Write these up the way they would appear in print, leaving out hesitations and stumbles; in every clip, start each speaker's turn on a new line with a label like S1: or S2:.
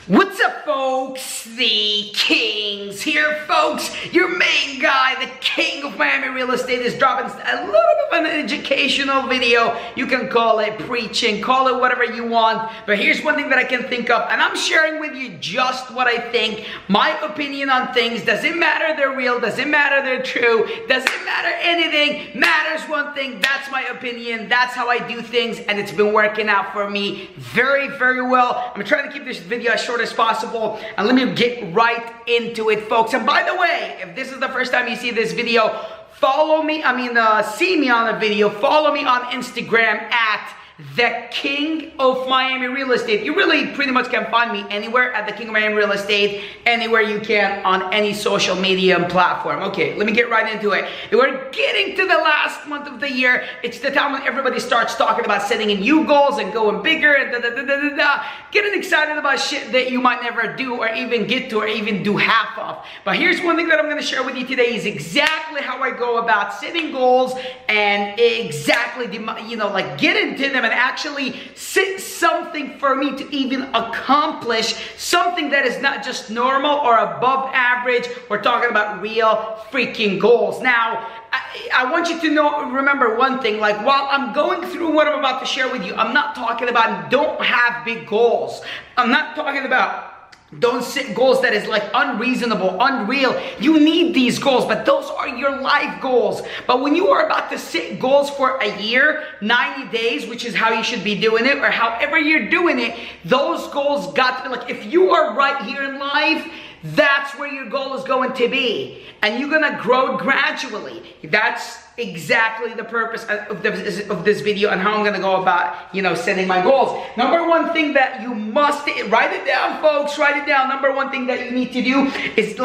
S1: What's up, folks? The Kings here, folks. Your main guy, the king of Miami real estate, is dropping a little bit of an educational video. You can call it preaching, call it whatever you want. But here's one thing that I can think of, and I'm sharing with you just what I think, my opinion on things. Doesn't matter they're real, doesn't matter they're true, doesn't matter anything. Matters one thing, that's my opinion, that's how I do things, and it's been working out for me very, very well. I'm trying to keep this video as short as possible, and let me get right into it, folks. And by the way, if this is the first time you see this video, see me on the video, follow me on Instagram at The King of Miami Real Estate. You really pretty much can find me anywhere at The King of Miami Real Estate, anywhere you can on any social media platform. Okay, let me get right into it. We're getting to the last month of the year. It's the time when everybody starts talking about setting in new goals and going bigger and getting excited about shit that you might never do or even get to or even do half of. But here's one thing that I'm going to share with you today is exactly how I go about setting goals and exactly, get into them and actually set something for me to even accomplish something that is not just normal or above average. We're talking about real freaking goals. Now, I want you to remember one thing, like while I'm going through what I'm about to share with you, I'm not talking about don't have big goals. I'm not talking about don't set goals that is like unreasonable, unreal. You need these goals, but those are your life goals. But when you are about to set goals for a year, 90 days, which is how you should be doing it, or however you're doing it, those goals got to be like, if you are right here in life, that's where your goal is going to be. And you're gonna grow gradually. That's exactly the purpose of this video and how I'm gonna go about, setting my goals. Number one thing that you must, write it down, folks, write it down. Number one thing that you need to do is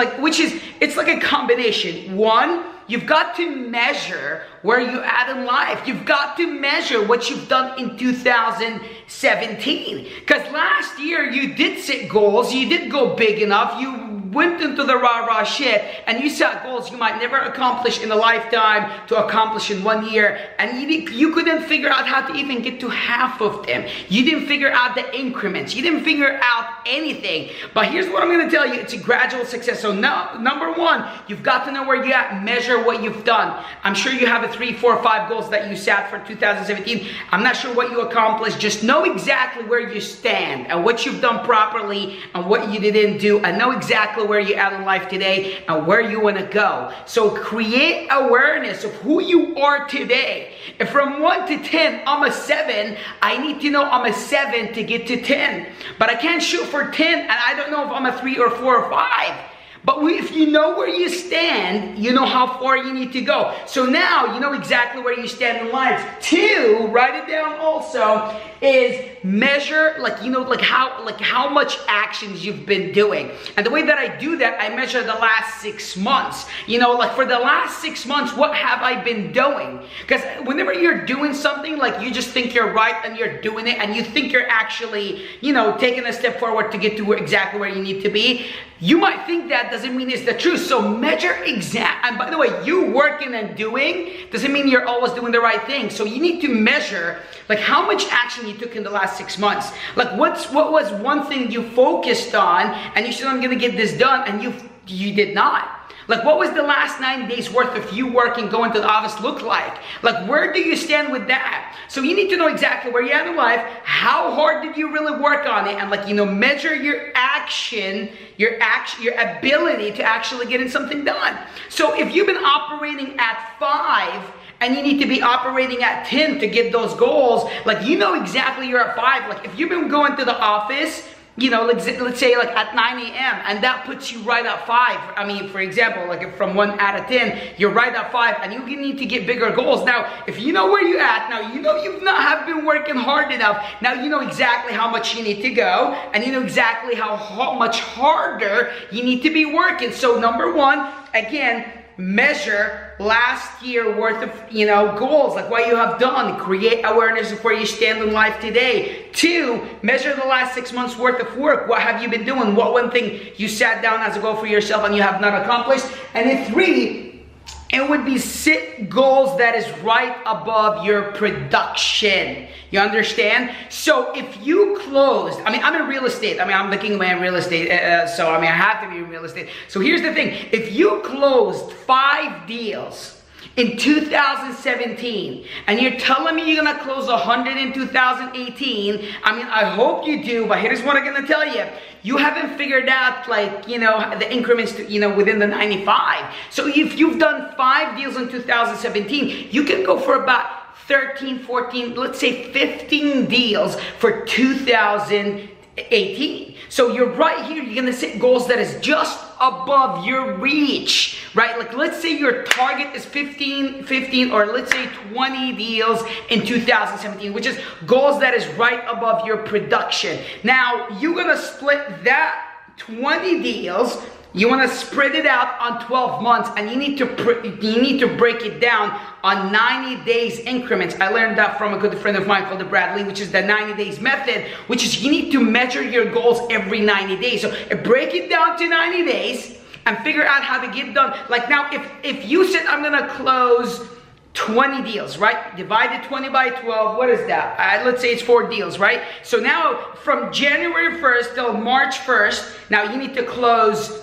S1: it's like a combination. One, you've got to measure where you're at in life. You've got to measure what you've done in 2017. Because last year you did set goals, you did go big enough, you went into the rah-rah shit, and you set goals you might never accomplish in a lifetime to accomplish in 1 year, and you couldn't figure out how to even get to half of them. You didn't figure out the increments. You didn't figure out anything. But here's what I'm going to tell you. It's a gradual success. So now, number one, you've got to know where you're at. Measure what you've done. I'm sure you have 3, 4, 5 goals that you set for 2017. I'm not sure what you accomplished. Just know exactly where you stand and what you've done properly and what you didn't do, and know exactly where you're at in life today and where you want to go. So create awareness of who you are today. If from 1 to 10, I'm a 7, I need to know I'm a 7 to get to 10. But I can't shoot for 10 and I don't know if I'm a 3 or 4 or 5. But if you know where you stand, you know how far you need to go. So now you know exactly where you stand in life. 2, write it down also, is measure how much actions you've been doing. And the way that I do that, I measure the last 6 months. For the last 6 months, what have I been doing? Because whenever you're doing something, you just think you're right and you're doing it, and you think you're actually, taking a step forward to get to exactly where you need to be, you might think that doesn't mean it's the truth. So measure and by the way, you working and doing doesn't mean you're always doing the right thing. So you need to measure how much action you took in the last 6 months. What was one thing you focused on and you said, I'm gonna get this done, and you did not? What was the last 9 days worth of you working, going to the office look like? Where do you stand with that? So you need to know exactly where you're at in life, how hard did you really work on it, and measure your action, your ability to actually getting something done. So if you've been operating at 5, and you need to be operating at 10 to get those goals, you know exactly you're at 5. If you've been going to the office, let's say at 9 a.m. and that puts you right at 5. I mean, for example, if from 1 out of 10, you're right at 5, and you need to get bigger goals. Now, if you know where you're at, now you know you've not have been working hard enough. Now you know exactly how much you need to go, and you know exactly how much harder you need to be working. So number one, again, measure last year worth of goals, what you have done. Create awareness of where you stand in life today. 2, measure the last 6 months worth of work. What have you been doing? What one thing you sat down as a goal for yourself and you have not accomplished? And then 3, It would be set goals that is right above your production. You understand? So if you closed, I mean, I'm in real estate. I mean, I'm the king man in real estate. So I mean, I have to be in real estate. So here's the thing. If you closed 5 deals in 2017, and you're telling me you're gonna close 100 in 2018, I mean, I hope you do, but here's what I'm gonna tell you. You haven't figured out, like, you know, the increments to, you know, within the 95. So if you've done 5 deals in 2017, you can go for about 13, 14, let's say 15 deals for 2018. So you're right here, you're gonna set goals that is just above your reach, right? Like, let's say your target is 15, or let's say 20 deals in 2017, which is goals that is right above your production. Now, you're gonna split that 20 deals, you want to spread it out on 12 months, and you need to break it down on 90 days increments. I learned that from a good friend of mine called Bradley, which is the 90 days method, which is you need to measure your goals every 90 days. So break it down to 90 days and figure out how to get done. Like now, if you said I'm gonna close 20 deals, right? Divided 20 by 12, what is that? Let's say it's 4 deals, right? So now from January 1st till March 1st, now you need to close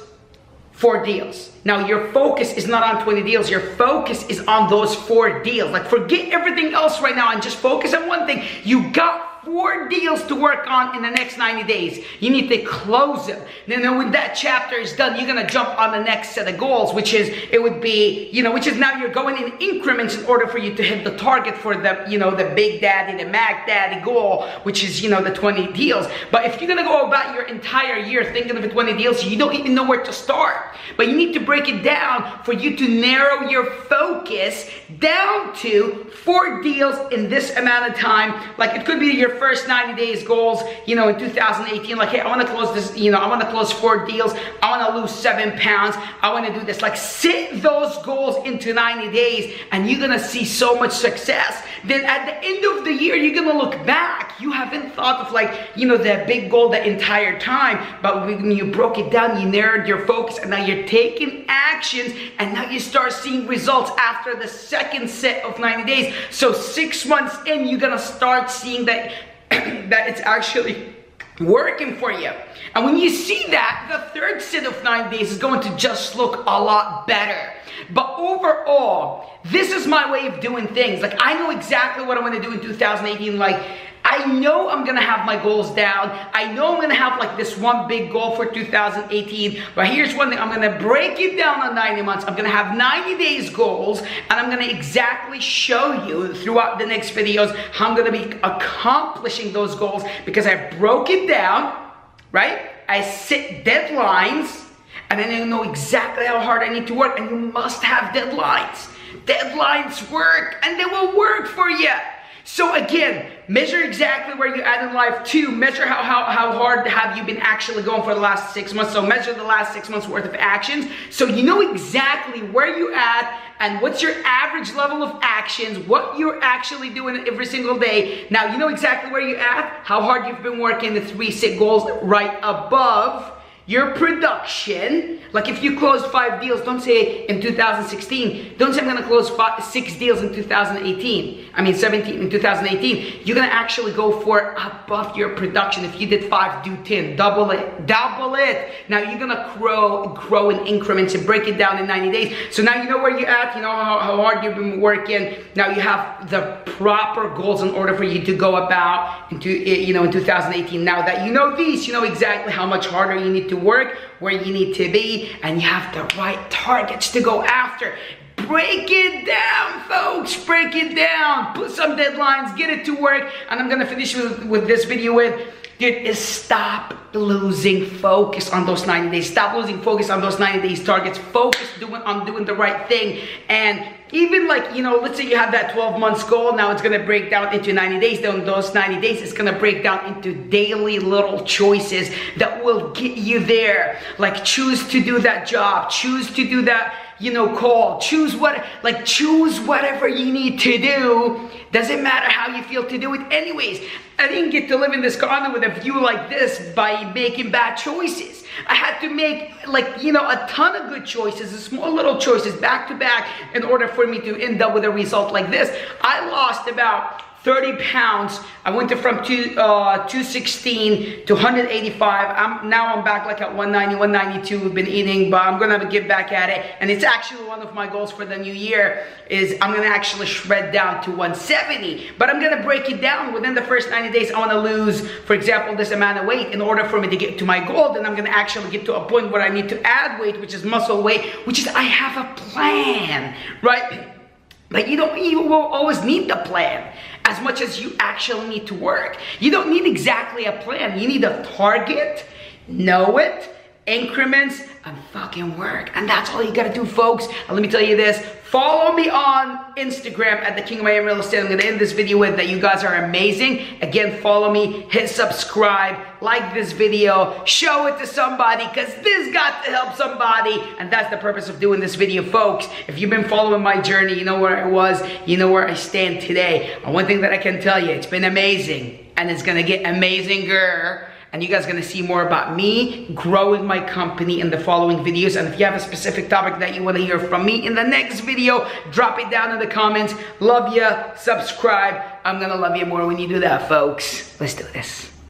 S1: 4 deals. Now your focus is not on 20 deals, your focus is on those 4 deals. Like, forget everything else right now and just focus on one thing. You got 4 deals to work on in the next 90 days. You need to close them. Then when that chapter is done, you're gonna jump on the next set of goals, which is, it would be, you know, which is now you're going in increments in order for you to hit the target for the, you know, the Big Daddy, the Mac Daddy goal, which is, you know, the 20 deals. But if you're gonna go about your entire year thinking of the 20 deals, you don't even know where to start. But you need to break it down for you to narrow your focus down to 4 deals in this amount of time. Like, it could be your first 90 days goals, you know, in 2018, like, hey, I want to close this, you know, I want to close 4 deals, I want to lose 7 pounds, I want to do this. Like, set those goals into 90 days and you're going to see so much success. Then at the end of the year, you're going to look back. You haven't thought of, like, you know, the big goal the entire time, but when you broke it down, you narrowed your focus, and now you're taking actions, and now you start seeing results after the second set of 90 days. So 6 months in, you're going to start seeing that that it's actually working for you. And when you see that, the third set of 9 days is going to just look a lot better. But overall, this is my way of doing things. Like, I know exactly what I'm going to do in 2018. Like, I know I'm going to have my goals down. I know I'm going to have, like, this one big goal for 2018. But here's one thing. I'm going to break it down on 90 months. I'm going to have 90 days goals. And I'm going to exactly show you throughout the next videos how I'm going to be accomplishing those goals, because I broke it down, right? I set deadlines. And then I know exactly how hard I need to work. And you must have deadlines. Deadlines work, and they will work for you. So again, measure exactly where you're at in life. 2, measure how hard have you been actually going for the last 6 months. So measure the last 6 months worth of actions, so you know exactly where you're at and what's your average level of actions, what you're actually doing every single day. Now you know exactly where you're at, how hard you've been working, the 3 set goals right above your production. Like, if you closed 5 deals, don't say in 2016, don't say I'm gonna close 6 deals in 2018. I mean 17 in 2018. You're gonna actually go for above your production. If you did 5, do 10, double it, double it. Now you're gonna grow in increments and break it down in 90 days. So now you know where you're at, you know how hard you've been working. Now you have the proper goals in order for you to go about into, you know, in 2018. Now that you know these, you know exactly how much harder you need to work, where you need to be, and you have the right targets to go after. Break it down, folks. Break it down. Put some deadlines. Get it to work. And I'm going to finish with this video with, dude, is stop losing focus on those 90 days. Stop losing focus on those 90 days targets. Focus on doing the right thing. And even, like, you know, let's say you have that 12 months goal. Now it's going to break down into 90 days. Then those 90 days, it's going to break down into daily little choices that will get you there. Like, choose to do that job. Choose to do that, call. Choose whatever you need to do. Doesn't matter how you feel to do it anyways. I didn't get to live in this condo with a view like this by making bad choices. I had to make a ton of good choices, small little choices back to back in order for me to end up with a result like this. I lost about 30 pounds. I went from 216 to 185. Now I'm back like at 190, 192. We've been eating, but I'm gonna get back at it. And it's actually one of my goals for the new year is I'm gonna actually shred down to 170. But I'm gonna break it down within the first 90 days. I wanna lose, for example, this amount of weight in order for me to get to my goal. Then I'm gonna actually get to a point where I need to add weight, which is muscle weight, which is I have a plan, right? Like you will always need the plan as much as you actually need to work. You don't need exactly a plan. You need a target, know it, increments, and fucking work. And that's all you gotta do, folks. And let me tell you this, follow me on Instagram at The King of Miami Real Estate. I'm gonna end this video with that you guys are amazing. Again, follow me, hit subscribe, like this video, show it to somebody, because this got to help somebody. And that's the purpose of doing this video, folks. If you've been following my journey, you know where I was, you know where I stand today. And one thing that I can tell you, it's been amazing. And it's gonna get amazinger. And you guys are gonna see more about me growing my company in the following videos. And if you have a specific topic that you wanna hear from me in the next video, drop it down in the comments. Love ya, subscribe. I'm gonna love you more when you do that, folks. Let's do this.